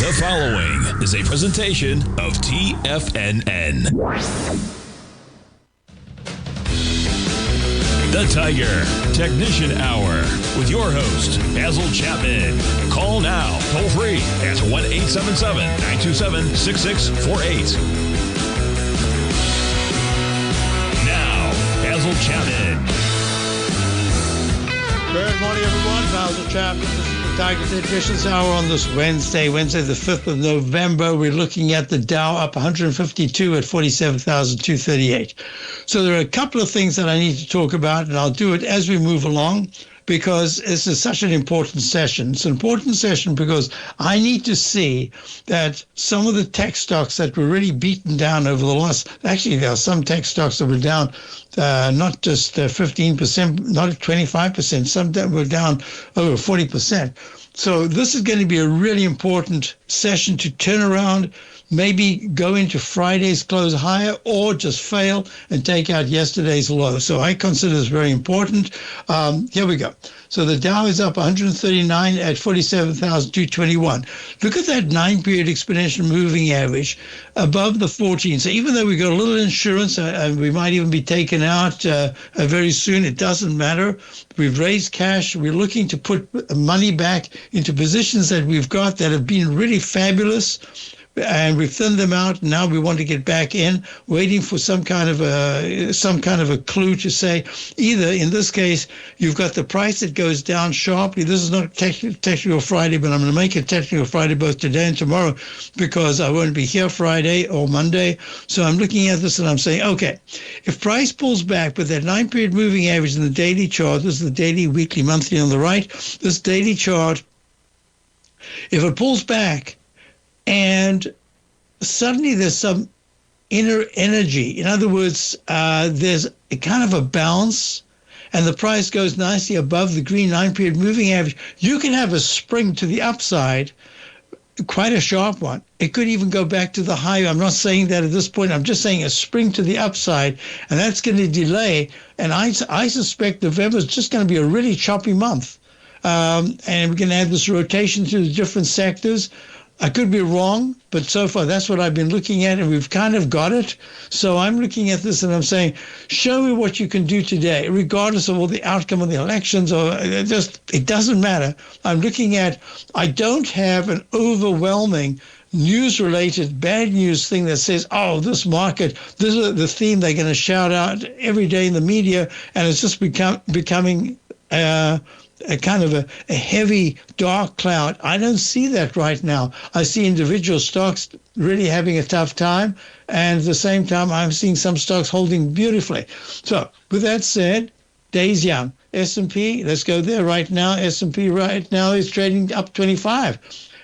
The following is a presentation of TFNN. The Tiger Technician Hour with your host, Basil Chapman. Call now, toll free at 1-877-927-6648. Now, Basil Chapman. Good morning, everyone. Basil Chapman. This is the Tiger Technician Hour on this Wednesday the 5th of November. We're looking at the Dow up 152 at 47,238. So there are a couple of things that I need to talk about, and I'll do it as we move along because this is such an important session. It's an important session because I need to see that some of the tech stocks that were really beaten down over the last, actually there are some tech stocks that were down not just 15%, not 25%, some that were down over 40%. So this is going to be a really important session to turn around, maybe go into Friday's close higher or just fail and take out yesterday's low. So I consider this very important. Here we go. So the Dow is up 139 at 47,221. Look at that 9-period exponential moving average above the 14. So even though we got a little insurance, and we might even be taken out very soon, it doesn't matter. We've raised cash. We're looking to put money back into positions that we've got that have been really fabulous. And we've thinned them out. Now we want to get back in, waiting for some kind of a clue to say, either in this case you've got the price that goes down sharply. This is not technical Friday, but I'm going to make it technical Friday both today and tomorrow because I won't be here Friday or Monday. So I'm looking at this and I'm saying, okay, if price pulls back with that 9-period moving average in the daily chart, this is the daily, weekly, monthly on the right. This daily chart, if it pulls back, and suddenly there's some inner energy. In other words, there's a kind of a bounce, and the price goes nicely above the green 9-period moving average. You can have a spring to the upside, quite a sharp one. It could even go back to the high. I'm not saying that at this point. I'm just saying a spring to the upside, and that's going to delay. And I suspect November is just going to be a really choppy month. And we're going to have this rotation through the different sectors. I could be wrong, but so far that's what I've been looking at, and we've kind of got it. So I'm looking at this and I'm saying, show me what you can do today, regardless of all the outcome of the elections, or it doesn't matter. I'm looking at, I don't have an overwhelming news-related bad news thing that says, oh, this market, this is the theme they're going to shout out every day in the media, and it's just becoming a kind of a heavy dark cloud. I don't see that right now. I see individual stocks really having a tough time, and at the same time I'm seeing some stocks holding beautifully. So with that said, day's young. S&P, let's go there right now. S&P right now is trading up 25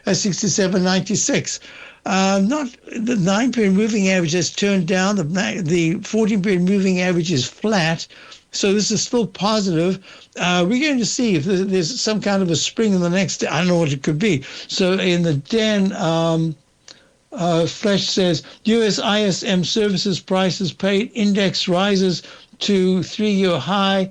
at 67.96. Not the 9-period moving average has turned down. The 14-period moving average is flat. So this is still positive. We're going to see if there's some kind of a spring in the next day. I don't know what it could be. So in the Den, Flesh says, U.S. ISM services prices paid index rises to 3-year high.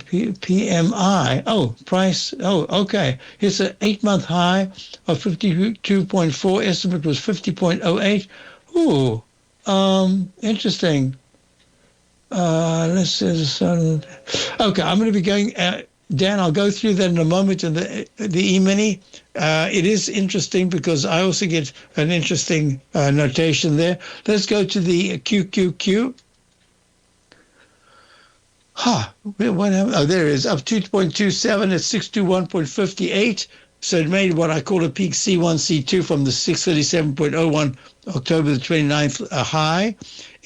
PMI. Oh, price. Oh, okay. It's an 8-month high of 52.4. Estimate was 50.08. Ooh, interesting. Let's see. Okay, I'm going to be going. Dan, I'll go through that in a moment in the E-mini. It is interesting because I also get an interesting notation there. Let's go to the QQQ. What happened? Oh, there it is, up 2.27 at 621.58. So it made what I call a peak C1, C2 from the 637.01 October the 29th high.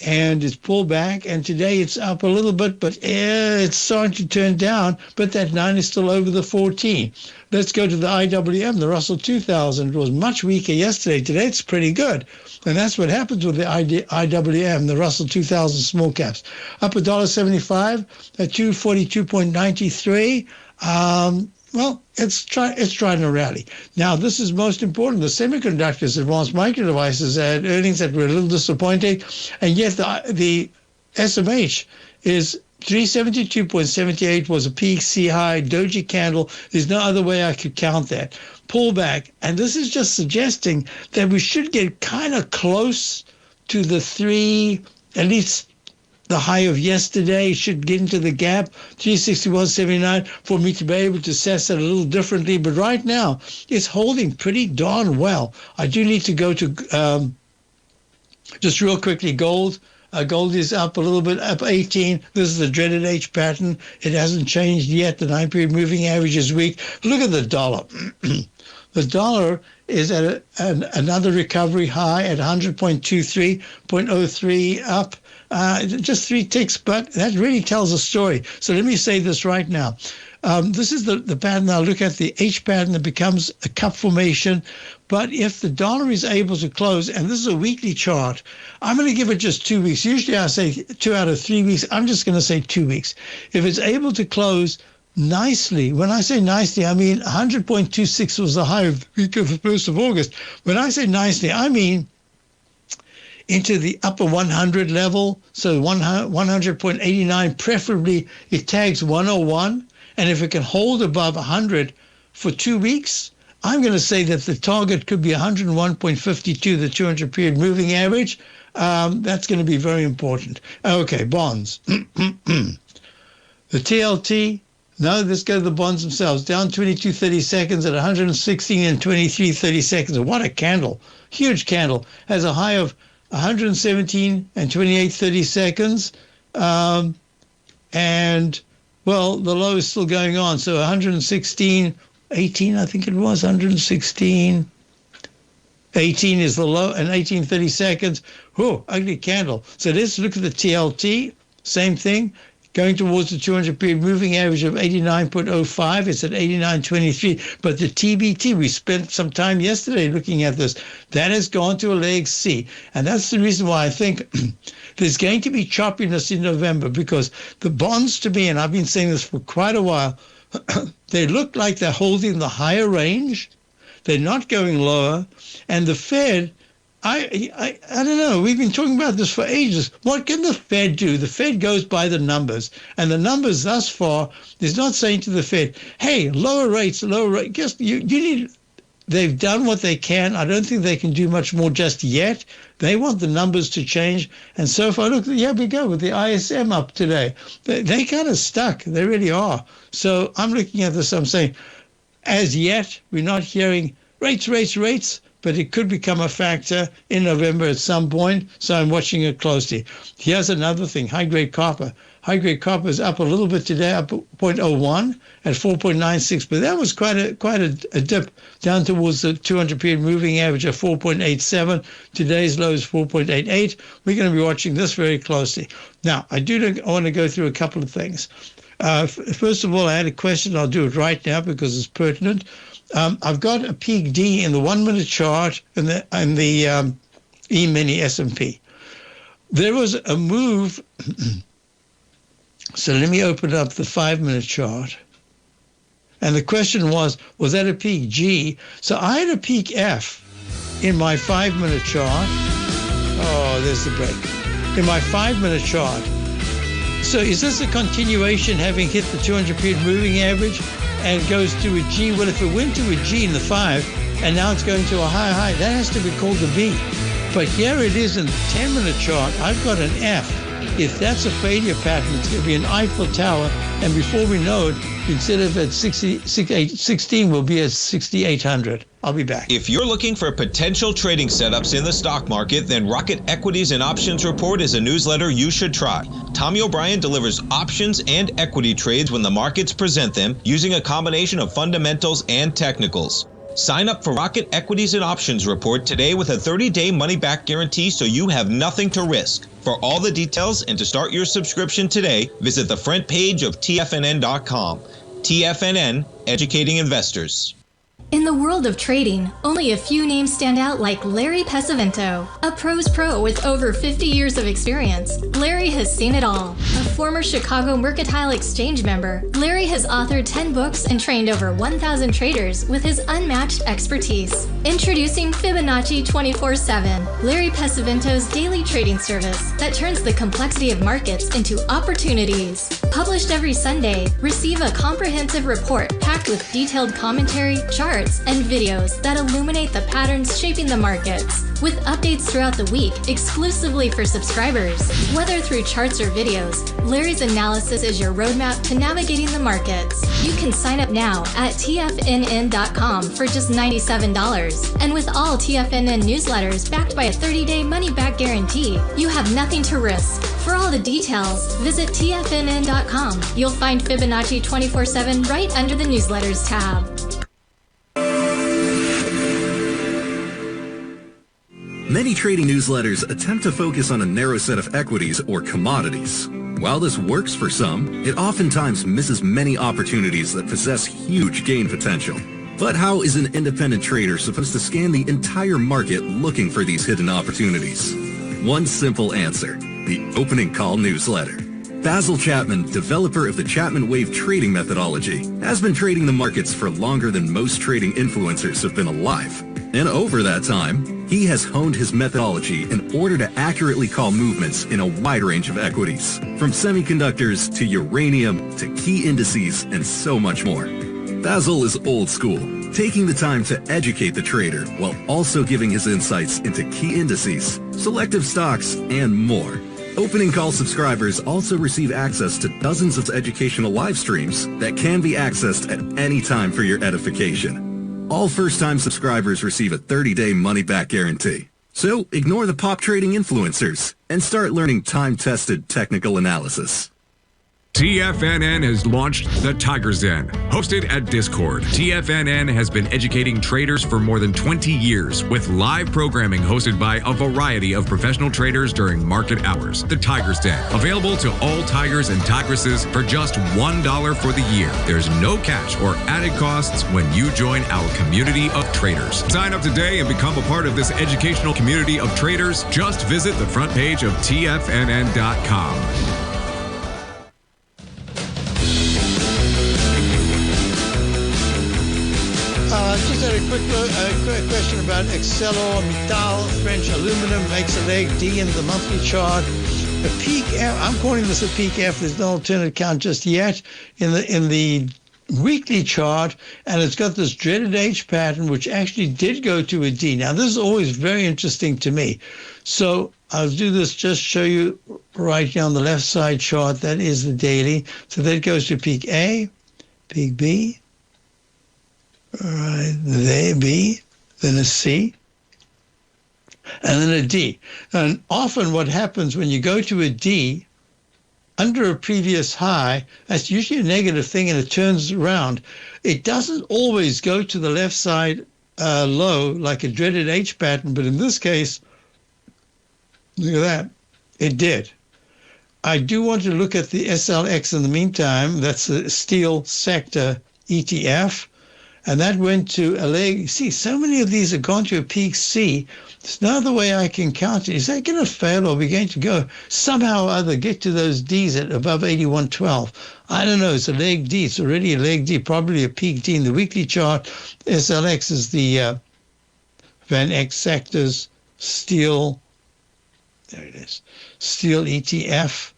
And it's pulled back, and today it's up a little bit, but it's starting to turn down, but that 9 is still over the 14. Let's go to the IWM, the Russell 2000. It was much weaker yesterday. Today it's pretty good, and that's what happens with the IWM, the Russell 2000 small caps. Up $1.75 at 242.93. Well, it's trying to rally. Now, this is most important. The semiconductors, advanced micro devices, had earnings that were a little disappointing, and yet the SMH is 372.78 was a peak, C high, doji candle. There's no other way I could count that. Pullback. And this is just suggesting that we should get kind of close to the three, at least the high of yesterday. Should get into the gap, 361.79, for me to be able to assess it a little differently. But right now, it's holding pretty darn well. I do need to go to, just real quickly, gold. Gold is up a little bit, up 18. This is the dreaded H pattern. It hasn't changed yet. The 9-period moving average is weak. Look at the dollar. The dollar is at another recovery high at 100.23, up. Just 3 ticks, but that really tells a story. So let me say this right now. This is the pattern. I'll look at the H pattern that becomes a cup formation. But if the dollar is able to close, and this is a weekly chart, I'm going to give it just 2 weeks. Usually I say 2 out of 3 weeks. I'm just going to say 2 weeks. If it's able to close nicely, when I say nicely, I mean 100.26 was the high of the week of the 1st of August. When I say nicely, I mean into the upper 100 level, so 100.89, preferably it tags 101. And if it can hold above 100 for 2 weeks, I'm going to say that the target could be 101.52, the 200-period moving average. That's going to be very important. Okay, bonds. The TLT, no, let's go to the bonds themselves. Down 22.30 seconds at 116 and 23.30 seconds. What a candle. Huge candle. Has a high of 117 and 28.30 seconds. And, well, the low is still going on. So 116, 18, I think it was, 116. 18 is the low, and 18.30 seconds. Whoa, ugly candle. So let's look at the TLT. Same thing. Going towards the 200-period moving average of 89.05. It's at 89.23. But the TBT, we spent some time yesterday looking at this. That has gone to a leg C. And that's the reason why I think there's going to be choppiness in November, because the bonds, to me, and I've been saying this for quite a while, they look like they're holding the higher range. They're not going lower. And the Fed, I don't know. We've been talking about this for ages. What can the Fed do? The Fed goes by the numbers. And the numbers thus far is not saying to the Fed, hey, lower rates, lower rates. Just, you need, they've done what they can. I don't think they can do much more just yet. They want the numbers to change. And so if I look, here we go with the ISM up today. They kind of stuck. They really are. So I'm looking at this, I'm saying, as yet, we're not hearing rates, but it could become a factor in November at some point, so I'm watching it closely. Here's another thing, high-grade copper. High-grade copper is up a little bit today, up 0.01 at 4.96, but that was quite a dip down towards the 200-period moving average of 4.87. Today's low is 4.88. We're going to be watching this very closely. Now, I want to go through a couple of things. First of all, I had a question. I'll do it right now because it's pertinent. I've got a peak D in the 1-minute chart and the E-mini S&P. There was a move. So let me open up the 5-minute chart. And the question was that a peak G? So I had a peak F in my 5-minute chart. Oh, there's the break. In my 5-minute chart. So is this a continuation, having hit the 200-period moving average and goes to a G? Well, if it went to a G in the 5 and now it's going to a high, that has to be called a B. But here it is in the 10-minute chart. I've got an F. If that's a failure pattern, it's going to be an Eiffel Tower. And before we know it, instead of at 16, we'll be at 6,800. I'll be back. If you're looking for potential trading setups in the stock market, then Rocket Equities and Options Report is a newsletter you should try. Tommy O'Brien delivers options and equity trades when the markets present them, using a combination of fundamentals and technicals. Sign up for Rocket Equities and Options Report today with a 30-day money-back guarantee, so you have nothing to risk. For all the details and to start your subscription today, visit the front page of TFNN.com. TFNN, educating investors. In the world of trading, only a few names stand out like Larry Pesavento, a pro's pro with over 50 years of experience. Larry has seen it all. A former Chicago Mercantile Exchange member, Larry has authored 10 books and trained over 1,000 traders with his unmatched expertise. Introducing Fibonacci 24/7, Larry Pesavento's daily trading service that turns the complexity of markets into opportunities. Published every Sunday, receive a comprehensive report packed with detailed commentary, charts, and videos that illuminate the patterns shaping the markets, with updates throughout the week exclusively for subscribers. Whether through charts or videos, Larry's analysis is your roadmap to navigating the markets. You can sign up now at TFNN.com for just $97. And with all TFNN newsletters backed by a 30-day money-back guarantee, you have nothing to risk. For all the details, visit TFNN.com. You'll find Fibonacci 24/7 right under the newsletters tab. Many trading newsletters attempt to focus on a narrow set of equities or commodities. While this works for some, it oftentimes misses many opportunities that possess huge gain potential. But how is an independent trader supposed to scan the entire market looking for these hidden opportunities? One simple answer: the opening call newsletter. Basil Chapman, developer of the Chapman Wave trading methodology, has been trading the markets for longer than most trading influencers have been alive. And over that time, he has honed his methodology in order to accurately call movements in a wide range of equities, from semiconductors to uranium to key indices and so much more. Basil is old school, taking the time to educate the trader while also giving his insights into key indices, selective stocks, and more. Opening call subscribers also receive access to dozens of educational live streams that can be accessed at any time for your edification. All first-time subscribers receive a 30-day money-back guarantee. So ignore the pop trading influencers and start learning time-tested technical analysis. TFNN has launched the Tiger's Den, hosted at Discord. TFNN has been educating traders for more than 20 years with live programming hosted by a variety of professional traders during market hours. The Tiger's Den, available to all tigers and tigresses for just $1 for the year. There's no catch or added costs when you join our community of traders. Sign up today and become a part of this educational community of traders. Just visit the front page of TFNN.com. Just had a quick question about ArcelorMittal, French aluminum, makes a leg D in the monthly chart. A peak F, I'm calling this a peak F. There's no alternate count just yet in the weekly chart, and it's got this dreaded H pattern, which actually did go to a D. Now, this is always very interesting to me. So I'll do this, just show you right here on the left side chart. That is the daily. So that goes to peak A, peak B. All right, there, B, then a C, and then a D. And often what happens when you go to a D under a previous high, that's usually a negative thing, and it turns around. It doesn't always go to the left side low like a dreaded H pattern, but in this case, look at that, it did. I do want to look at the SLX in the meantime. That's the steel sector ETF. And that went to a leg. See, so many of these have gone to a peak C. There's no other way I can count it. Is that going to fail, or are we going to go somehow or other get to those Ds at above 81.12? I don't know. It's a leg D. It's already a leg D, probably a peak D in the weekly chart. SLX is the Van Eck Sectors Steel. There it is. Steel ETF.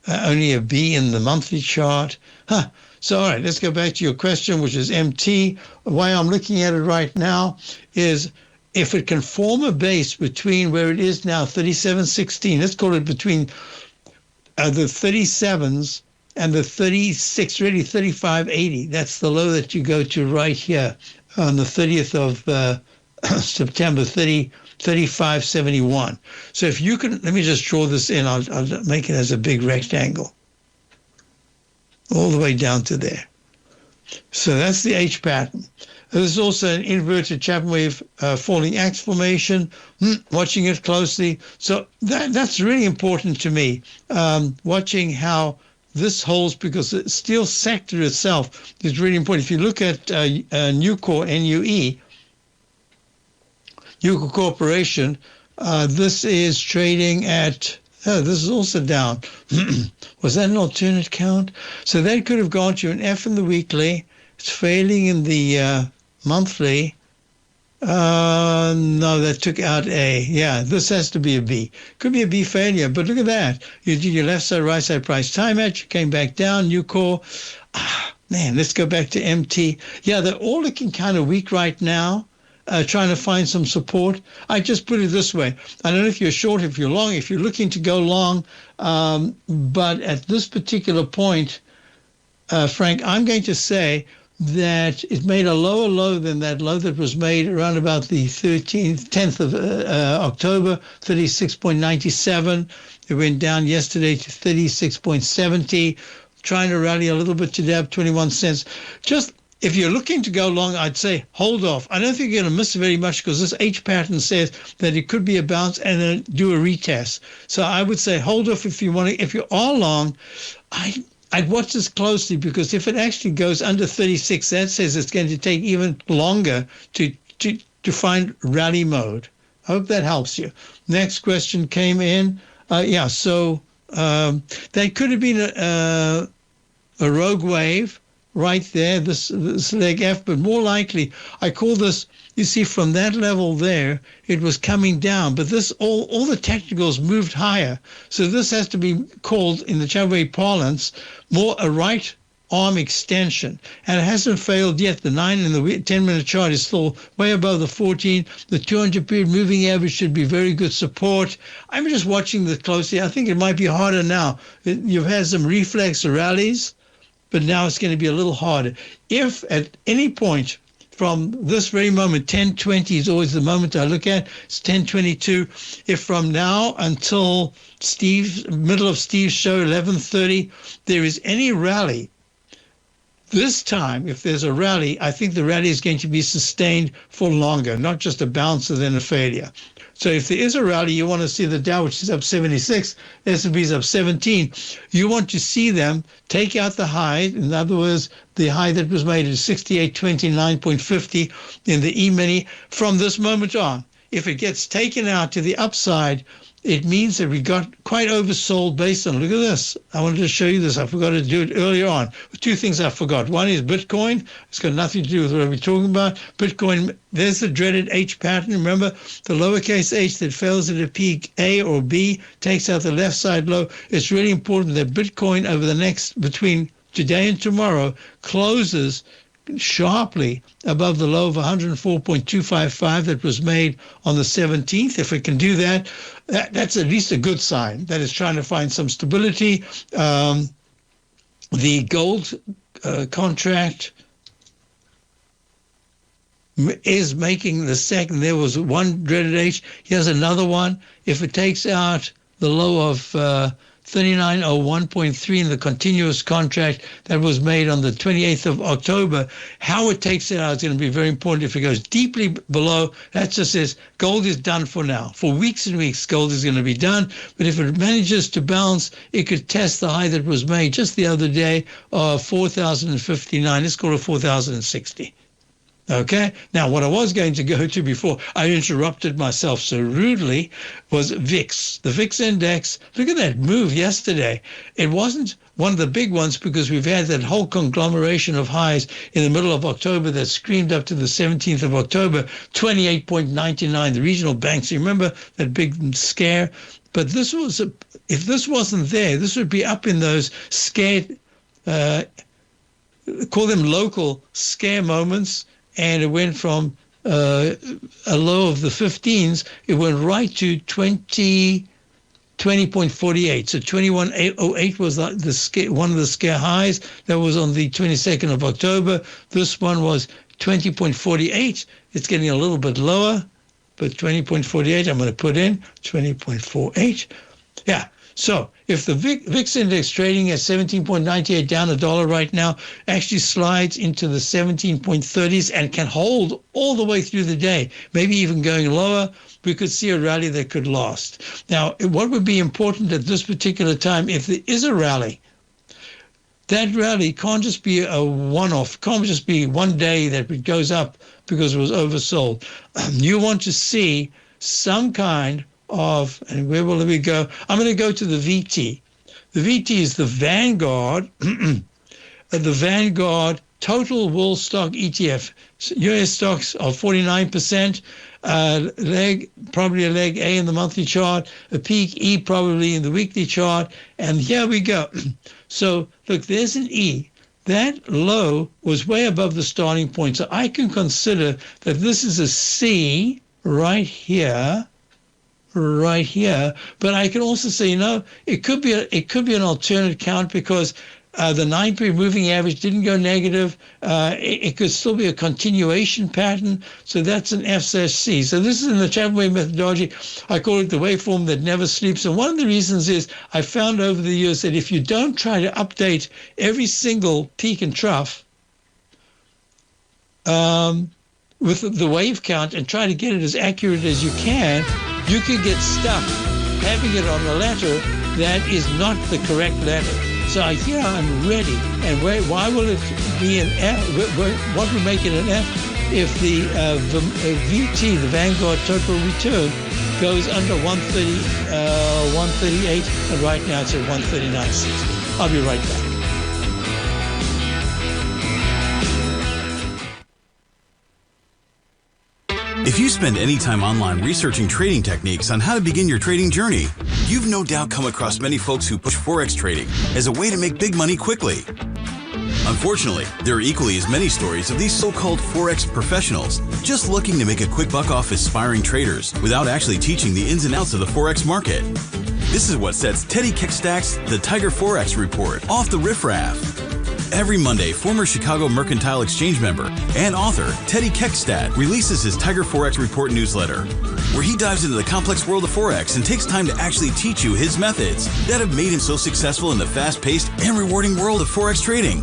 Only a B in the monthly chart. So, all right, let's go back to your question, which is MT. Why I'm looking at it right now is if it can form a base between where it is now, 37.16, let's call it between the 37s and the 36, really 35.80. That's the low that you go to right here on the 30th of September, 35.71. So if you can, let me just draw this in. I'll make it as a big rectangle, all the way down to there. So that's the H pattern. There's also an inverted Chapman wave falling axe formation, watching it closely. So that's really important to me, watching how this holds, because the steel sector itself is really important. If you look at Nucor, NUE, Nucor Corporation, this is trading at Oh, this is also down. Was that an alternate count? So that could have gone to an F in the weekly. It's failing in the monthly. No, that took out A. Yeah, this has to be a B. Could be a B failure, but look at that. You did your left side, right side price time match. You came back down. New call. Man, let's go back to MT. Yeah, they're all looking kind of weak right now. Trying to find some support. I just put it this way. I don't know if you're short, if you're long, if you're looking to go long, but at this particular point, Frank, I'm going to say that it made a lower low than that low that was made around about the 10th of October, 36.97. It went down yesterday to 36.70, trying to rally a little bit today up 21 cents. Just if you're looking to go long, I'd say hold off. I don't think you're going to miss very much because this H pattern says that it could be a bounce and then do a retest. So I would say hold off if you want to. If you are long, I'd watch this closely because if it actually goes under 36, that says it's going to take even longer to find rally mode. I hope that helps you. Next question came in. So that could have been a rogue wave. Right there, this leg F, but more likely, I call this, you see, from that level there, it was coming down, but this, all the technicals moved higher. So this has to be called, in the Chapman parlance, more a right arm extension. And it hasn't failed yet. The 9 in the 10-minute chart is still way above the 14. The 200-period moving average should be very good support. I'm just watching this closely. I think it might be harder now. You've had some reflex rallies, but now it's going to be a little harder. If at any point from this very moment, 10:20 is always the moment I look at, it's 10:22. If from now until middle of Steve's show, 11:30, there is any rally, this time, if there's a rally, I think the rally is going to be sustained for longer, not just a bounce and then a failure. So if there is a rally, you want to see the Dow, which is up 76, S&P is up 17. You want to see them take out the high. In other words, the high that was made is 6829.50 in the E-mini from this moment on. If it gets taken out to the upside, it means that we got quite oversold based on, look at this. I wanted to show you this. I forgot to do it earlier on. Two things I forgot. One is Bitcoin. It's got nothing to do with what we're talking about. Bitcoin, there's the dreaded H pattern. Remember, the lowercase h that fails at a peak A or B takes out the left side low. It's really important that Bitcoin over the next, between today and tomorrow, closes sharply above the low of 104.255 that was made on the 17th. If it can do that, that's at least a good sign that it's trying to find some stability. The gold contract is making the second. There was one dreaded H. Here's another one. If it takes out the low of 3901.3 in the continuous contract that was made on the 28th of October, how it takes it out is going to be very important. If it goes deeply below, that just says gold is done for now. For weeks and weeks, gold is going to be done. But if it manages to bounce, it could test the high that was made just the other day of 4,059. Let's call it 4,060. Okay. Now, what I was going to go to before I interrupted myself so rudely was VIX. The VIX index, look at that move yesterday. It wasn't one of the big ones because we've had that whole conglomeration of highs in the middle of October that screamed up to the 17th of October, 28.99, the regional banks. You remember that big scare? But this was, if this wasn't there, this would be up in those scared, call them local scare moments. And it went from a low of the 15s, it went right to 20.48. So 21.08 was one of the scare highs. That was on the 22nd of October. This one was 20.48. It's getting a little bit lower, but 20.48, I'm going to put in 20.48. Yeah. So if the VIX index trading at 17.98 down $1 right now actually slides into the 17.30s and can hold all the way through the day, maybe even going lower, we could see a rally that could last. Now, what would be important at this particular time, if there is a rally, that rally can't just be a one-off, can't just be one day that it goes up because it was oversold. You want to see some kind of, and where will we go? I'm going to go to the VT. The VT is the Vanguard, the Vanguard Total World Stock ETF. US stocks are 49%, probably a leg A in the monthly chart, a peak E probably in the weekly chart, and here we go. So look, there's an E. That low was way above the starting point, so I can consider that this is a C right here, but I can also say, it could be an alternate count because the 9-period moving average didn't go negative. It could still be a continuation pattern. So that's an F/C. So this is in the Chapman wave methodology. I call it the waveform that never sleeps. And one of the reasons is I found over the years that if you don't try to update every single peak and trough with the wave count and try to get it as accurate as you can, you could get stuck having it on a ladder that is not the correct ladder. So here I'm ready. And why will it be an F? What would make it an F if the VT, the Vanguard Total Return, goes under 138, and right now it's at 139.60. I'll be right back. If you spend any time online researching trading techniques on how to begin your trading journey, you've no doubt come across many folks who push Forex trading as a way to make big money quickly. Unfortunately, there are equally as many stories of these so-called Forex professionals just looking to make a quick buck off aspiring traders without actually teaching the ins and outs of the Forex market. This is what sets Teddy Kickstack's The Tiger Forex Report off the riffraff. Every Monday, former Chicago Mercantile Exchange member and author Teddy Kickstack releases his Tiger Forex Report newsletter, where he dives into the complex world of Forex and takes time to actually teach you his methods that have made him so successful in the fast-paced and rewarding world of Forex trading.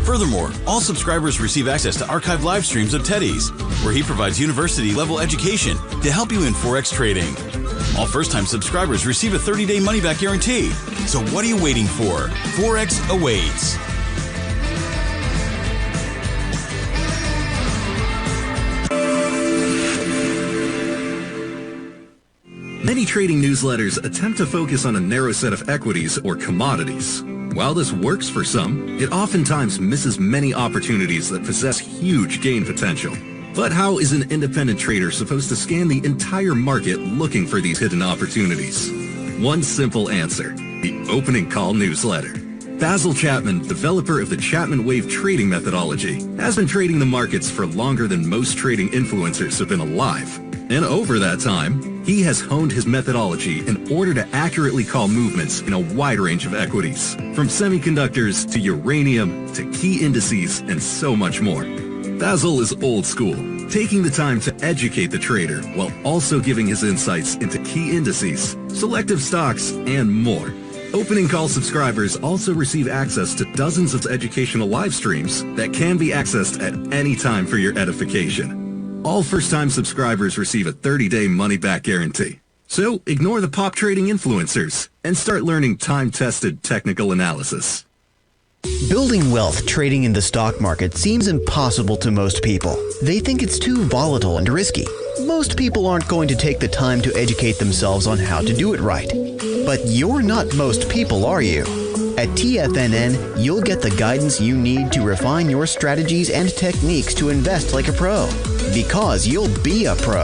Furthermore, all subscribers receive access to archived live streams of Teddy's, where he provides university-level education to help you in Forex trading. All first-time subscribers receive a 30-day money-back guarantee. So what are you waiting for? Forex awaits. Many trading newsletters attempt to focus on a narrow set of equities or commodities. While this works for some, it oftentimes misses many opportunities that possess huge gain potential. But how is an independent trader supposed to scan the entire market looking for these hidden opportunities? One simple answer: the opening call newsletter. Basil Chapman, developer of the Chapman Wave trading methodology, has been trading the markets for longer than most trading influencers have been alive. And over that time, he has honed his methodology in order to accurately call movements in a wide range of equities, from semiconductors to uranium to key indices and so much more. Basil is old school, taking the time to educate the trader while also giving his insights into key indices, selective stocks, and more. Opening call subscribers also receive access to dozens of educational live streams that can be accessed at any time for your edification. All first-time subscribers receive a 30-day money-back guarantee. So ignore the pop trading influencers and start learning time-tested technical analysis. Building wealth trading in the stock market seems impossible to most people. They think it's too volatile and risky. Most people aren't going to take the time to educate themselves on how to do it right. But you're not most people, are you? At TFNN, you'll get the guidance you need to refine your strategies and techniques to invest like a pro. Because you'll be a pro.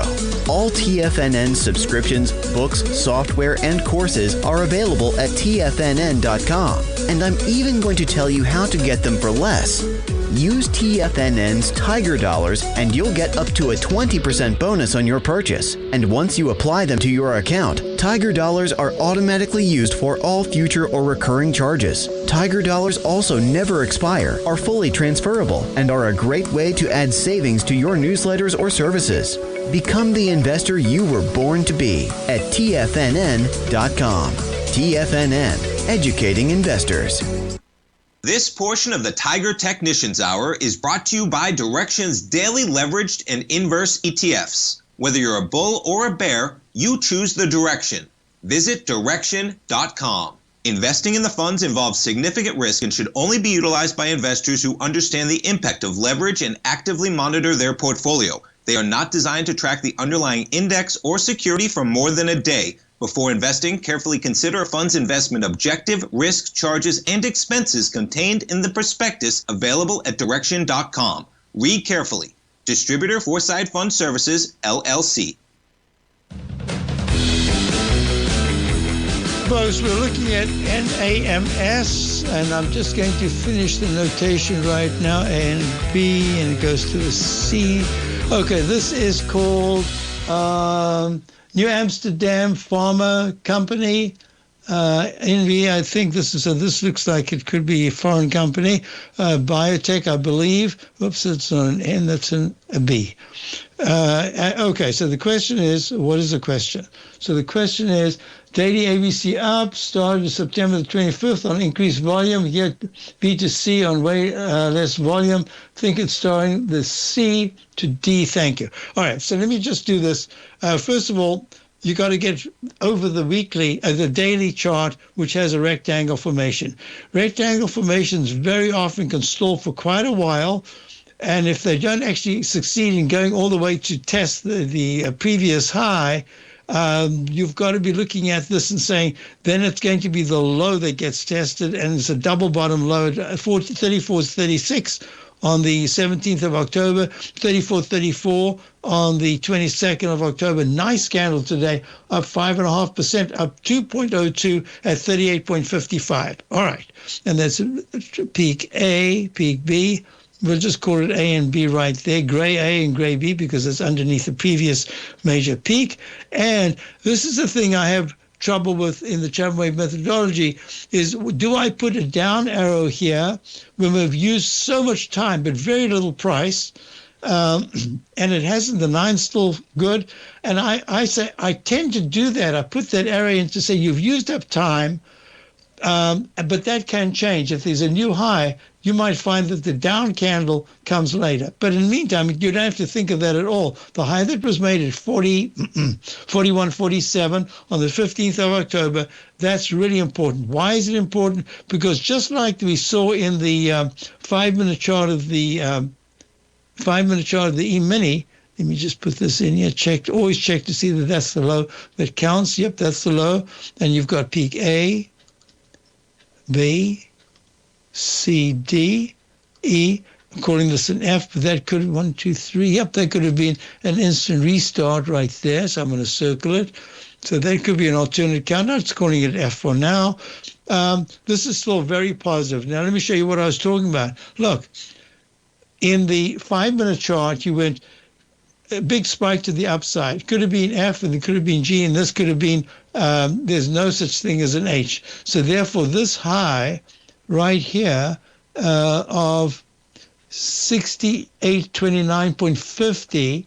All TFNN subscriptions, books, software, and courses are available at TFNN.com. And I'm even going to tell you how to get them for less. Use TFNN's Tiger Dollars and you'll get up to a 20% bonus on your purchase. And once you apply them to your account, Tiger Dollars are automatically used for all future or recurring charges. Tiger Dollars also never expire, are fully transferable, and are a great way to add savings to your newsletters or services. Become the investor you were born to be at TFNN.com. TFNN, educating investors. This portion of the Tiger Technicians Hour is brought to you by Direxion's daily leveraged and inverse ETFs. Whether you're a bull or a bear, you choose the direction. Visit Direxion.com. Investing in the funds involves significant risk and should only be utilized by investors who understand the impact of leverage and actively monitor their portfolio. They are not designed to track the underlying index or security for more than a day. Before investing, carefully consider a fund's investment objective, risk, charges, and expenses contained in the prospectus available at Direxion.com. Read carefully. Distributor Foreside Fund Services, LLC. Folks, we're looking at NAMS, and I'm just going to finish the notation right now, A and B, and it goes to a C. Okay, this is called New Amsterdam Pharma Company. NV, I think this looks like it could be a foreign company. Biotech, I believe. Oops, it's not an N, that's a B. Okay, so the question is, what is the question? So the question is, daily ABC up, started September the 25th on increased volume, yet B2C on way less volume. Think it's starting the C to D. Thank you. All right, so let me just do this. First of all, you got to get over the weekly, the daily chart, which has a rectangle formation. Rectangle formations very often can stall for quite a while. And if they don't actually succeed in going all the way to test the previous high, you've got to be looking at this and saying, then it's going to be the low that gets tested, and it's a double bottom low at 34.36 on the 17th of October, 34.34 on the 22nd of October. Nice candle today, up 5.5%, up 2.02 at 38.55. All right, and that's peak A, peak B. We'll just call it A and B right there, gray A and gray B, because it's underneath the previous major peak. And this is the thing I have trouble with in the Chapman wave methodology is, do I put a down arrow here when we've used so much time but very little price, and it hasn't, the nine's still good? And I say, I tend to do that. I put that arrow in to say you've used up time, but that can change. If there's a new high, you might find that the down candle comes later. But in the meantime, you don't have to think of that at all. The high that was made at 41.47 on the 15th of October, that's really important. Why is it important? Because just like we saw in the 5-minute chart of the E-mini, let me just put this in here. Always check to see that that's the low that counts. Yep, that's the low. And you've got peak A, B, C, D, E. I'm calling this an F, but that could, 1, 2, 3. Yep, that could have been an instant restart right there. So I'm going to circle it. So that could be an alternate count. I'm just calling it F for now. This is still very positive. Now, let me show you what I was talking about. Look, in the 5-minute chart, you went a big spike to the upside. Could have been F, and it could have been G, and this could have been, there's no such thing as an H. So therefore, this high right here of 68.29.50,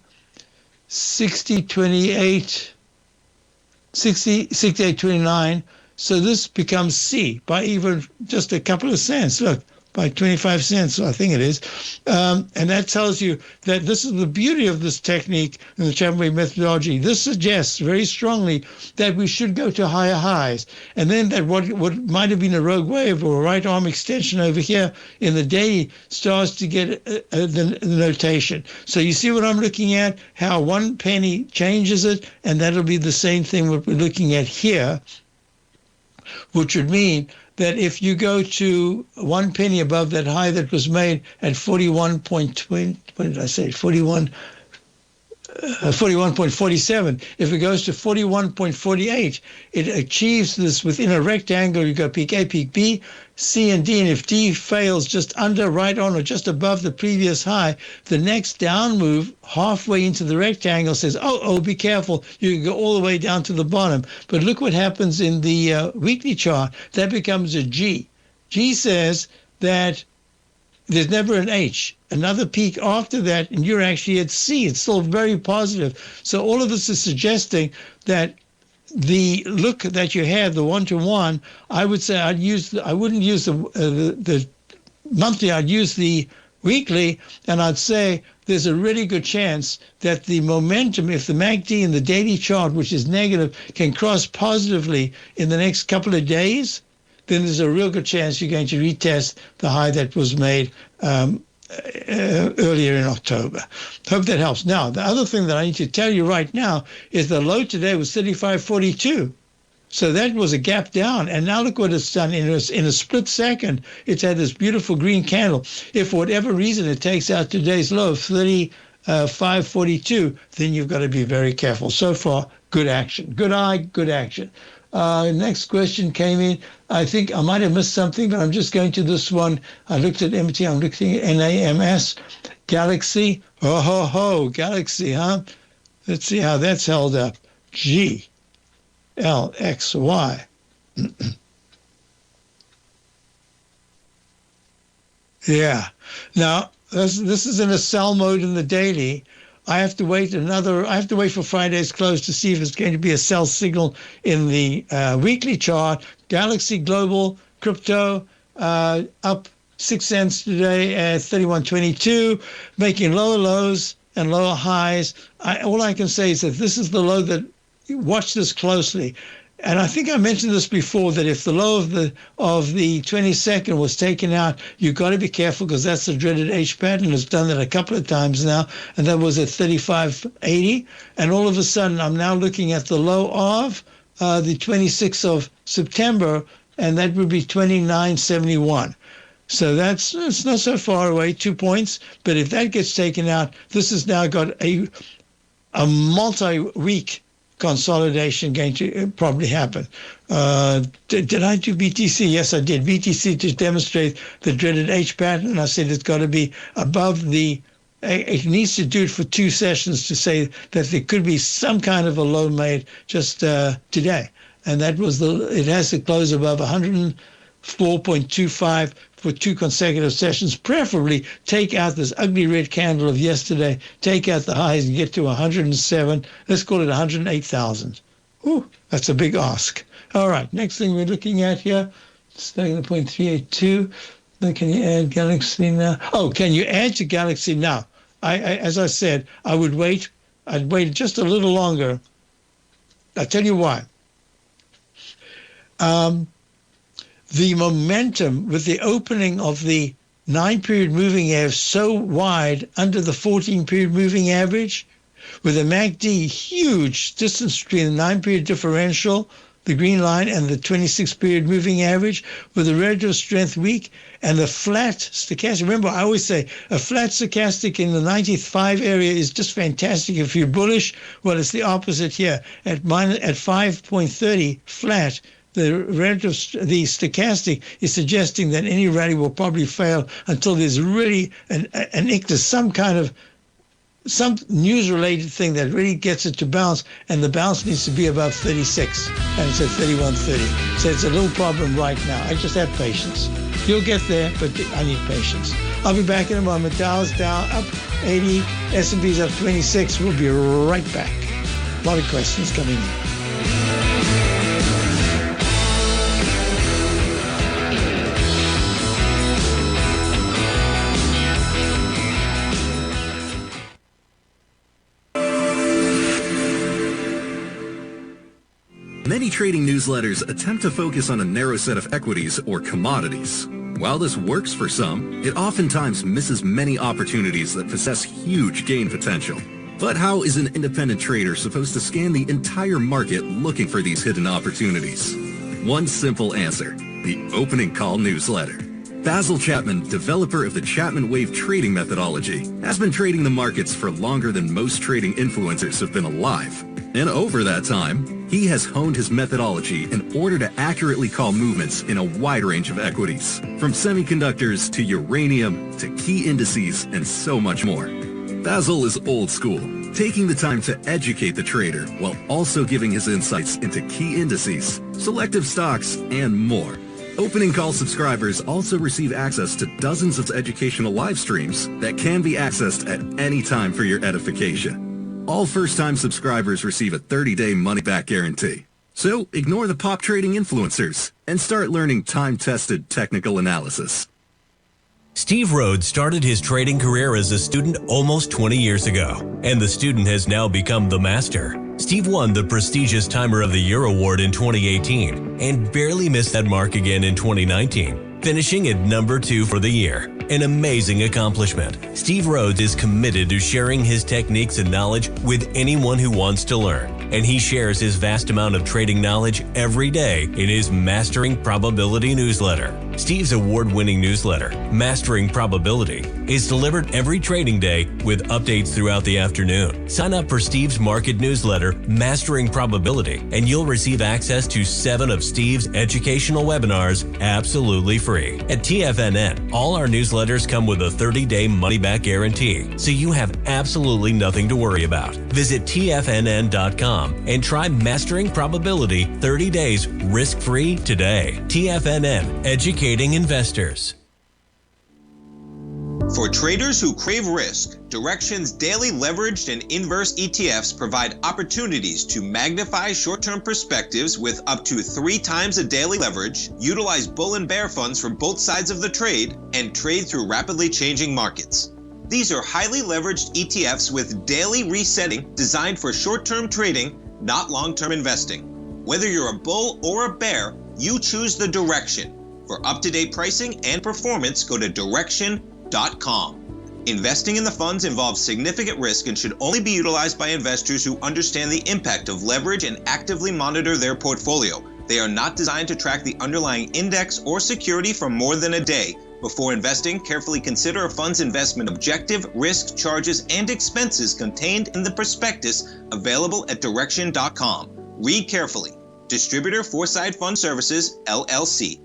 68.29. So this becomes C by even just a couple of cents. Look, by 25 cents, I think it is. And that tells you that this is the beauty of this technique in the Chapman wave methodology. This suggests very strongly that we should go to higher highs. And then that what might have been a rogue wave or a right arm extension over here in the daily starts to get the notation. So you see what I'm looking at, how 1 penny changes it, and that'll be the same thing what we're looking at here, which would mean that if you go to 1 penny above that high that was made at 41.20, what did I say? 41.47. If it goes to 41.48, it achieves this within a rectangle. You got peak A, peak B, C, and D. And if D fails just under, right on, or just above the previous high, the next down move halfway into the rectangle says, oh, be careful. You can go all the way down to the bottom. But look what happens in the weekly chart. That becomes a G. G says that there's never an H. Another peak after that, and you're actually at C. It's still very positive. So all of this is suggesting that the look that you had, the 1-to-1, I would say I wouldn't use the monthly. I'd use the weekly, and I'd say there's a really good chance that the momentum, if the MACD in the daily chart, which is negative, can cross positively in the next couple of days, then there's a real good chance you're going to retest the high that was made earlier in October. Hope that helps. Now, the other thing that I need to tell you right now is the low today was 35.42. So that was a gap down. And now look what it's done. In a split second, it's had this beautiful green candle. If for whatever reason it takes out today's low of 35.42, then you've got to be very careful. So far, good action. Good eye, good action. Next question came in. I think I might have missed something, but I'm just going to this one. I looked at MT. I'm looking at NAMS. Galaxy. Oh, ho, ho. Galaxy, huh? Let's see how that's held up. G, L, X, Y. Yeah. Now, this is in a sell mode in the daily. I have to wait for Friday's close to see if it's going to be a sell signal in the weekly chart. Galaxy Global Crypto up 6 cents today at 31.22, making lower lows and lower highs. All I can say is that this is the low that, watch this closely. And I think I mentioned this before, that if the low of the 22nd was taken out, you've got to be careful, because that's the dreaded H pattern. It's done that a couple of times now, and that was at 35.80. And all of a sudden, I'm now looking at the low of the 26th of September, and that would be 29.71. So it's not so far away, 2 points. But if that gets taken out, this has now got a multi-week consolidation going to probably happen. Did I do BTC? Yes, I did. BTC to demonstrate the dreaded H pattern. I said it's got to be above it needs to do it for 2 sessions to say that there could be some kind of a low made just today. And that was it has to close above 104.25 for 2 consecutive sessions. Preferably take out this ugly red candle of yesterday, take out the highs and get to 107. Let's call it 108,000. Ooh, that's a big ask. All right, next thing we're looking at here, starting at 0.382. Then can you add Galaxy now? Oh, can you add to Galaxy now? As I said, I would wait. I'd wait just a little longer. I'll tell you why. The momentum with the opening of the 9-period moving average so wide under the 14-period moving average, with a MACD huge distance between the 9-period differential, the green line, and the 26-period moving average, with the relative strength weak, and the flat stochastic. Remember, I always say a flat stochastic in the 95 area is just fantastic if you're bullish. Well, it's the opposite here. At 5.30 flat, the stochastic is suggesting that any rally will probably fail until there's really some news-related thing that really gets it to bounce, and the bounce needs to be above 36, and it's at 31.30. So it's a little problem right now. I just have patience. You'll get there, but I need patience. I'll be back in a moment. Dow's down, up 80, S&P's up 26. We'll be right back. A lot of questions coming in. Many trading newsletters attempt to focus on a narrow set of equities or commodities. While this works for some, it oftentimes misses many opportunities that possess huge gain potential. But how is an independent trader supposed to scan the entire market looking for these hidden opportunities? One simple answer: the opening call newsletter. Basil Chapman, developer of the Chapman Wave trading methodology, has been trading the markets for longer than most trading influencers have been alive. And over that time, he has honed his methodology in order to accurately call movements in a wide range of equities, from semiconductors to uranium to key indices and so much more. Basil is old school, taking the time to educate the trader while also giving his insights into key indices, selective stocks, and more. Opening call subscribers also receive access to dozens of educational live streams that can be accessed at any time for your edification. All first-time subscribers receive a 30-day money-back guarantee. So ignore the pop trading influencers and start learning time-tested technical analysis. Steve Rhodes started his trading career as a student almost 20 years ago, and the student has now become the master. Steve won the prestigious Timer of the Year award in 2018 and barely missed that mark again in 2019. finishing at number 2 for the year. An amazing accomplishment. Steve Rhodes is committed to sharing his techniques and knowledge with anyone who wants to learn. And he shares his vast amount of trading knowledge every day in his Mastering Probability newsletter. Steve's award-winning newsletter, Mastering Probability, is delivered every trading day with updates throughout the afternoon. Sign up for Steve's market newsletter, Mastering Probability, and you'll receive access to 7 of Steve's educational webinars absolutely free. At TFNN, all our newsletters come with a 30-day money-back guarantee, so you have absolutely nothing to worry about. Visit TFNN.com and try Mastering Probability 30 days risk-free today. TFNN, educating investors. For traders who crave risk, Direxion's daily leveraged and inverse ETFs provide opportunities to magnify short-term perspectives with up to 3 times a daily leverage, utilize bull and bear funds from both sides of the trade, and trade through rapidly changing markets. These are highly leveraged ETFs with daily resetting designed for short-term trading, not long-term investing. Whether you're a bull or a bear, you choose the Direxion. For up-to-date pricing and performance, go to Direxion.com. Investing in the funds involves significant risk and should only be utilized by investors who understand the impact of leverage and actively monitor their portfolio. They are not designed to track the underlying index or security for more than a day. Before investing, carefully consider a fund's investment objective, risk, charges, and expenses contained in the prospectus available at Direxion.com. Read carefully. Distributor Foreside Fund Services, LLC.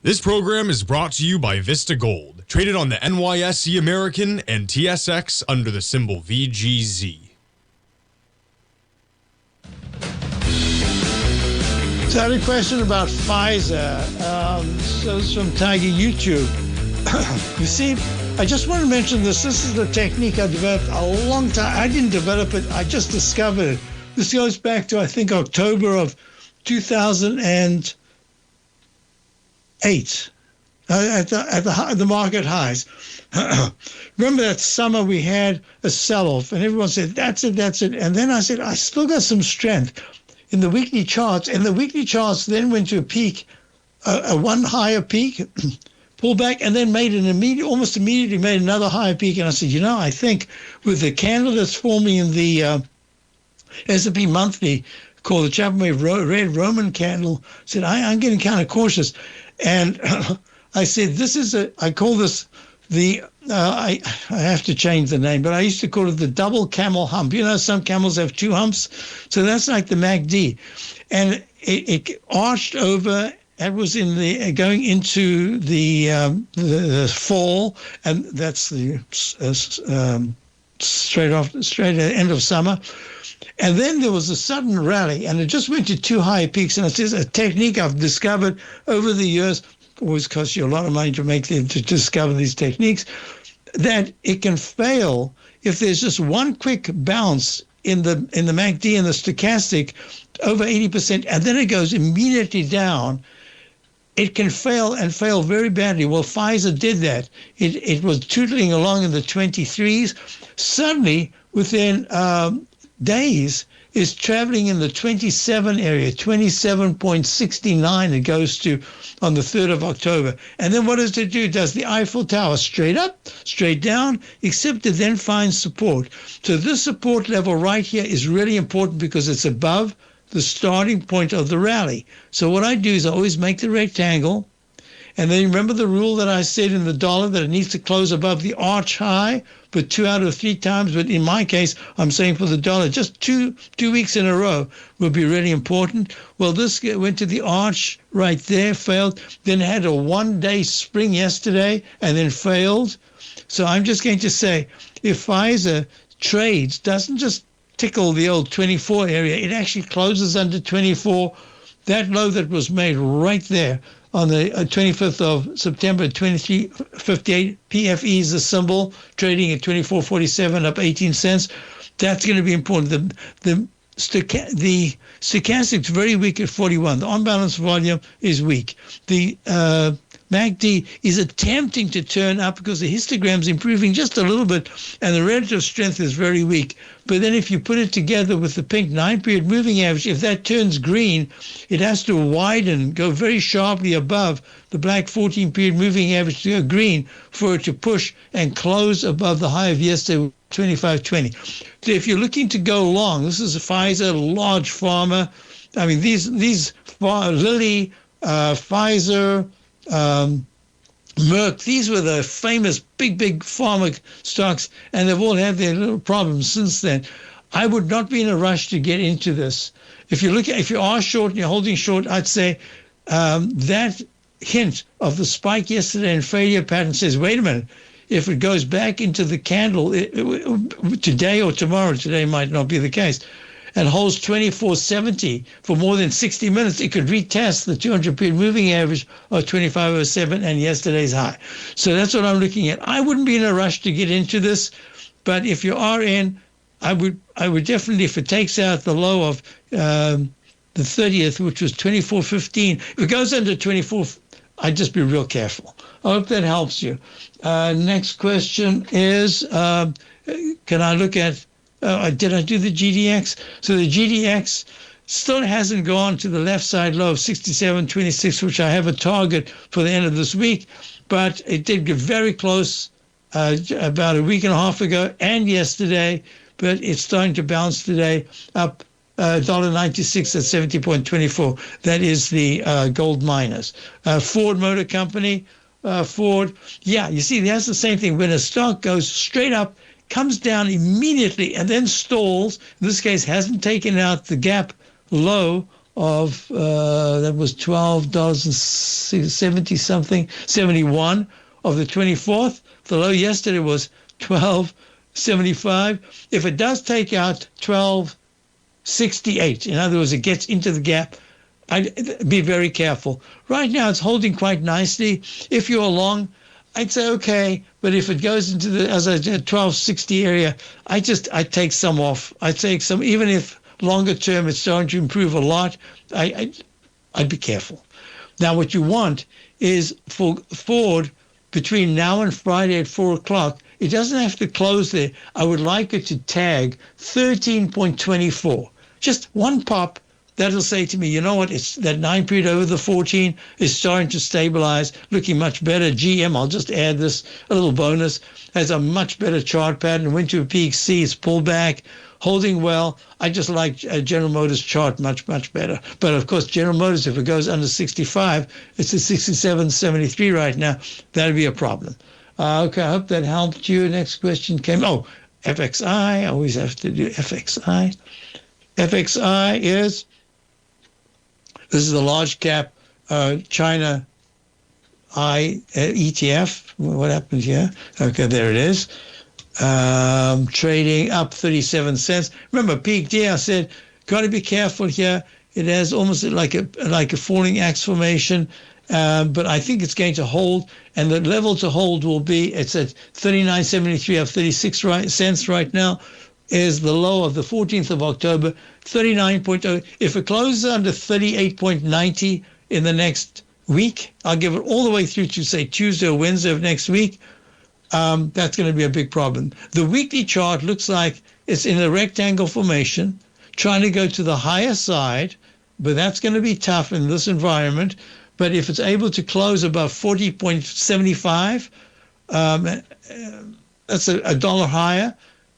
This program is brought to you by Vista Gold, traded on the NYSE American and TSX under the symbol VGZ. So I had a question about Pfizer. So it's from Tiger YouTube. You see, I just want to mention this. This is the technique I developed a long time. I didn't develop it. I just discovered it. This goes back to, I think, October of 2008. At the market highs. Remember that summer we had a sell-off, and everyone said, that's it. And then I said, I still got some strength in the weekly charts. And the weekly charts then went to a peak, a one higher peak, pulled back, and then almost immediately made another higher peak. And I said, I think with the candle that's forming in the S&P monthly called the Chapman Red Roman candle, I said, I'm getting kind of cautious. And I said, I call this I have to change the name, but I used to call it the double camel hump. Some camels have 2 humps. So that's like the MACD. And it arched over. That was going into the fall, and that's the straight at the end of summer. And then there was a sudden rally, and it just went to 2 high peaks. And it's a technique I've discovered over the years. Always costs you a lot of money to discover these techniques. That it can fail if there's just one quick bounce in the MACD and the stochastic over 80%, and then it goes immediately down. It can fail and fail very badly. Well, Pfizer did that. It was tootling along in the 23s. Suddenly, within days, is traveling in the 27 area, 27.69 it goes to on the 3rd of October. And then what does it do? It does the Eiffel Tower straight up, straight down, except it then finds support. So this support level right here is really important because it's above the starting point of the rally. So what I do is I always make the rectangle. And then remember the rule that I said in the dollar that it needs to close above the arch high for 2 out of 3 times. But in my case, I'm saying for the dollar, just two weeks in a row will be really important. Well, this went to the arch right there, failed, then had a 1-day spring yesterday and then failed. So I'm just going to say, if Pfizer trades, doesn't just tickle the old 24 area, it actually closes under 24. That low that was made right there on the 25th of September, 23.58, PFE is the symbol, trading at 24.47, up 18 cents. That's going to be important. The stochastic's very weak at 41. The on-balance volume is weak. The MACD is attempting to turn up because the histogram's improving just a little bit and the relative strength is very weak. But then if you put it together with the pink 9-period moving average, if that turns green, it has to widen, go very sharply above the black 14-period moving average to go green for it to push and close above the high of yesterday, 25.20. So if you're looking to go long, this is Pfizer, large pharma. I mean, these Lilly, Pfizer, Merck, these were the famous big pharma stocks, and they've all had their little problems since then. I would not be in a rush to get into this. If you are short and you're holding short, I'd say that hint of the spike yesterday and failure pattern says, wait a minute, if it goes back into the candle today or tomorrow, today might not be the case, and holds 24.70 for more than 60 minutes, it could retest the 200-period moving average of 25.07 and yesterday's high. So that's what I'm looking at. I wouldn't be in a rush to get into this, but if you are in, I would definitely, if it takes out the low of the 30th, which was 24.15, if it goes under 24, I'd just be real careful. I hope that helps you. Next question is, can I look at, did I do the GDX? So the GDX still hasn't gone to the left side low of 67.26, which I have a target for the end of this week, but it did get very close about a week and a half ago and yesterday, but it's starting to bounce today up $1.96 at 70.24. That is the gold miners. Ford Motor Company, Ford, yeah, you see, that's the same thing. When a stock goes straight up, comes down immediately and then stalls, in this case hasn't taken out the gap low of, that was $12.70 something, 71 of the 24th. The low yesterday was $12.75. If it does take out $12.68, in other words, it gets into the gap, I'd be very careful. Right now, it's holding quite nicely. If you're long, I'd say okay, but if it goes into the, as I said, 1260 area, I take some off. I take some, even if longer term it's starting to improve a lot, I'd be careful. Now, what you want is for Ford between now and Friday at 4 o'clock, it doesn't have to close there. I would like it to tag 13.24. Just one pop. That'll say to me, you know what, it's that 9-period over the 14 is starting to stabilize, looking much better. GM, I'll just add this, a little bonus, has a much better chart pattern. Went to a peak C, it's pulled back, holding well. I just like General Motors chart much better. But of course, General Motors, if it goes under 65, it's at 67.73 right now. That'd be a problem. Okay, I hope that helped you. Next question came, FXI, I always have to do FXI. FXI is... This is the large cap China ETF. What happened here? Okay, there it is. Trading up 37 cents. Remember, peak D, I said, got to be careful here. It has almost like a falling axe formation, but I think it's going to hold. And the level to hold will be, it's at 39.73 of 36 cents right now. Is the low of the 14th of October, 39.0. If it closes under 38.90 in the next week, I'll give it all the way through to, say, Tuesday or Wednesday of next week. That's going to be a big problem. The weekly chart looks like it's in a rectangle formation, trying to go to the higher side, but that's going to be tough in this environment. But if it's able to close above 40.75, that's a dollar higher.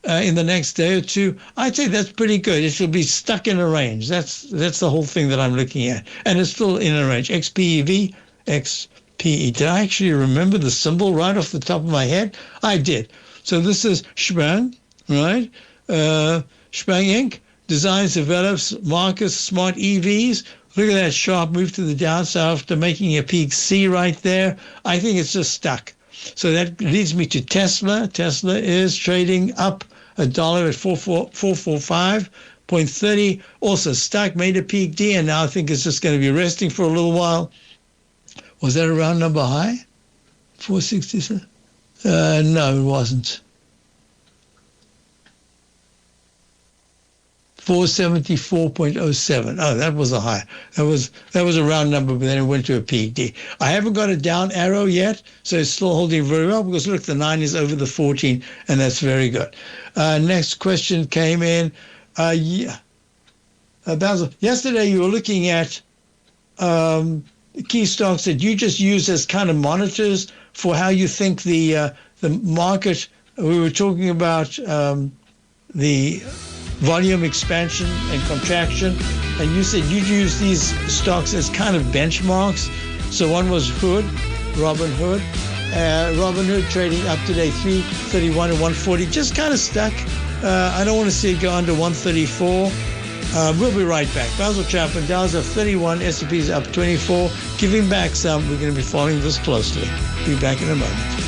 In the next day or two, I'd say that's pretty good. It should be stuck in a range. That's the whole thing that I'm looking at. And it's still in a range. XPEV, XPE. Did I actually remember the symbol right off the top of my head? I did. So this is Chapman, right? Chapman Inc. designs, develops, markets smart EVs. Look at that sharp move to the downside after making a peak C right there. I think it's just stuck. So that leads me to Tesla. Tesla is trading up $1 at 445.30. Also stuck, made a peak D, and now I think it's just going to be resting for a little while. Was that a round number high? 467? No, it wasn't. 474.07. Oh, that was a high. That was a round number, but then it went to a PED. I haven't got a down arrow yet, so it's still holding very well because look, the 9 is over the 14, and that's very good. Next question came in. Basil, yesterday you were looking at key stocks that you just use as kind of monitors for how you think the market. We were talking about the volume expansion and contraction, and you said you'd use these stocks as kind of benchmarks. So one was Robinhood trading up today 331 and 140, just kind of stuck. I don't want to see it go under 134. We'll be right back. Basil Chapman, Dow's up 31, S&P's up 24, giving back some. We're going to be following this closely. Be back in a moment.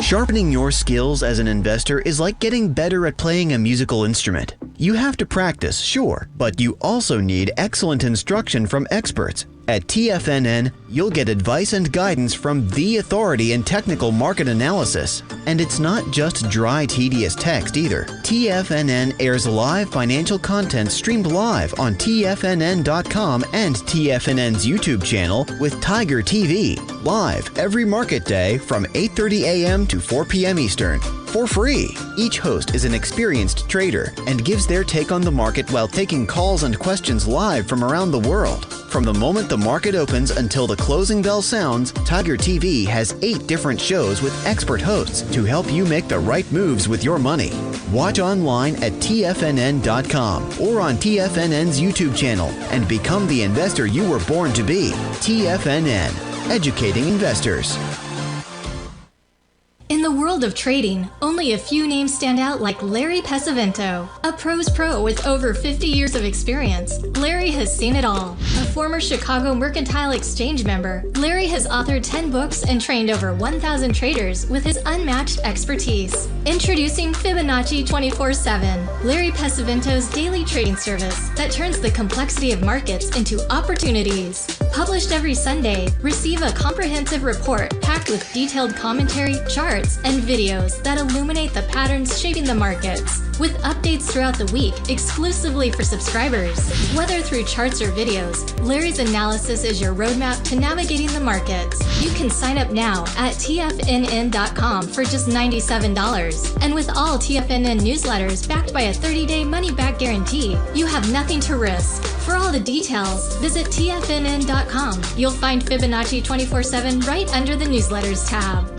Sharpening your skills as an investor is like getting better at playing a musical instrument. You have to practice, sure, but you also need excellent instruction from experts. At TFNN, you'll get advice and guidance from the authority in technical market analysis. And it's not just dry, tedious text either. TFNN airs live financial content streamed live on TFNN.com and TFNN's YouTube channel with Tiger TV, live every market day from 8:30 a.m. to 4 p.m. Eastern. For free. Each host is an experienced trader and gives their take on the market while taking calls and questions live from around the world. From the moment the market opens until the closing bell sounds, Tiger TV has 8 different shows with expert hosts to help you make the right moves with your money. Watch online at TFNN.com or on TFNN's YouTube channel and become the investor you were born to be. TFNN, educating investors. In the world of trading, only a few names stand out like Larry Pesavento. A pro's pro with over 50 years of experience, Larry has seen it all. A former Chicago Mercantile Exchange member, Larry has authored 10 books and trained over 1,000 traders with his unmatched expertise. Introducing Fibonacci 24/7, Larry Pesavento's daily trading service that turns the complexity of markets into opportunities. Published every Sunday, receive a comprehensive report packed with detailed commentary, charts, and videos that illuminate the patterns shaping the markets, with updates throughout the week exclusively for subscribers. Whether through charts or videos, Larry's analysis is your roadmap to navigating the markets. You can sign up now at TFNN.com for just $97. And with all TFNN newsletters backed by a 30-day money-back guarantee, you have nothing to risk. For all the details, visit TFNN.com. You'll find Fibonacci 24/7 right under the newsletters tab.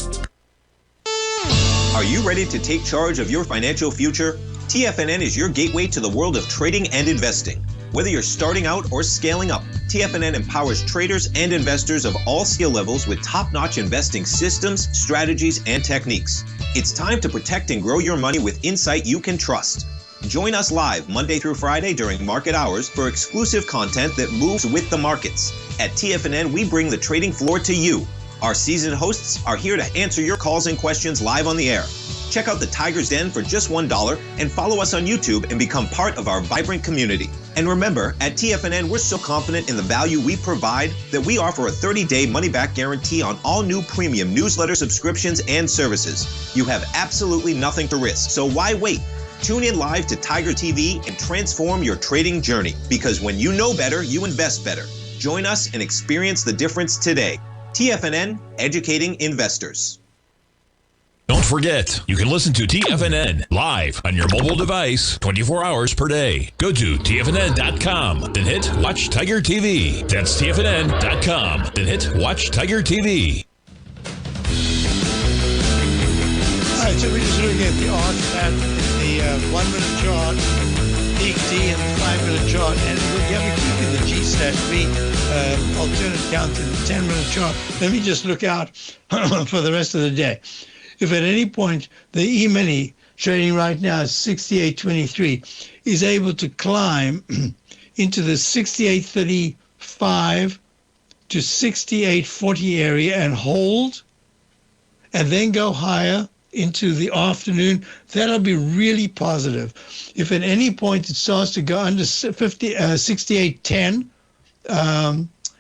Are you ready to take charge of your financial future? TFNN is your gateway to the world of trading and investing. Whether you're starting out or scaling up, TFNN empowers traders and investors of all skill levels with top-notch investing systems, strategies, and techniques. It's time to protect and grow your money with insight you can trust. Join us live Monday through Friday during market hours for exclusive content that moves with the markets. At TFNN, we bring the trading floor to you. Our seasoned hosts are here to answer your calls and questions live on the air. Check out the Tiger's Den for just $1 and follow us on YouTube and become part of our vibrant community. And remember, at TFNN, we're so confident in the value we provide that we offer a 30-day money-back guarantee on all new premium newsletter subscriptions and services. You have absolutely nothing to risk, so why wait? Tune in live to Tiger TV and transform your trading journey, because when you know better, you invest better. Join us and experience the difference today. TFNN, educating investors. Don't forget, you can listen to TFNN live on your mobile device 24 hours per day. Go to TFNN.com, then hit Watch Tiger TV. That's TFNN.com, then hit Watch Tiger TV. All right, so we're just looking at the odds pattern, the 1-minute chart, peak D, and the 5-minute chart, and we have a keep in the G/V. Alternate down to the 10-minute chart. Let me just look out for the rest of the day. If at any point the E-mini trading right now is 68.23, is able to climb into the 68.35 to 68.40 area and hold, and then go higher into the afternoon, that'll be really positive. If at any point it starts to go under 68.10,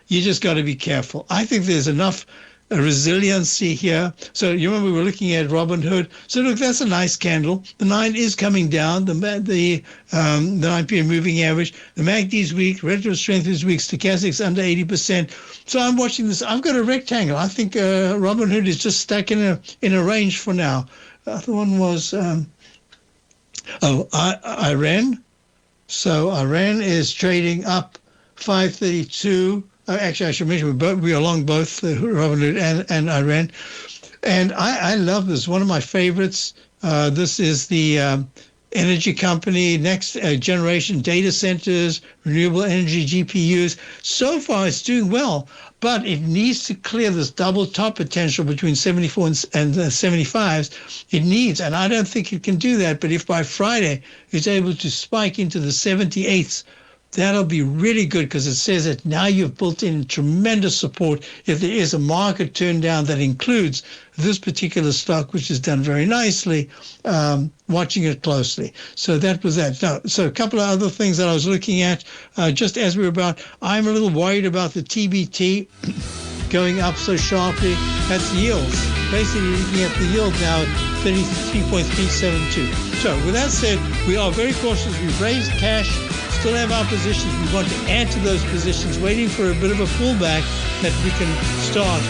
you just got to be careful. I think there's enough a resiliency here. So you remember we were looking at Robinhood. So look, that's a nice candle. The 9 is coming down. The 9 p.m. moving average. The MACD's weak. Relative strength is weak. Stochastic's under 80%. So I'm watching this. I've got a rectangle. I think Robinhood is just stuck in a range for now. The other one was Iran. So Iran is trading up 532. Actually, I should mention we are long both Robinhood and Iran. And I love this. One of my favorites. This is the energy company, next generation data centers, renewable energy GPUs. So far, it's doing well, but it needs to clear this double top potential between 74 and 75s. It needs, and I don't think it can do that, but if by Friday it's able to spike into the 78s, that'll be really good because it says that now you've built in tremendous support if there is a market turn down that includes this particular stock, which has done very nicely, watching it closely. So that was that. Now, so a couple of other things that I was looking at, just as we were about, I'm a little worried about the TBT going up so sharply. That's yields. Basically looking at the yield now at 33.372. So with that said, we are very cautious. We've raised cash, still have our positions. We want to add to those positions, waiting for a bit of a pullback that we can start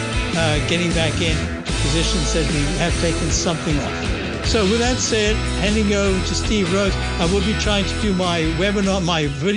getting back in positions that we have taken something off. So with that said, handing over to Steve Rhodes, I will be trying to do my webinar, my video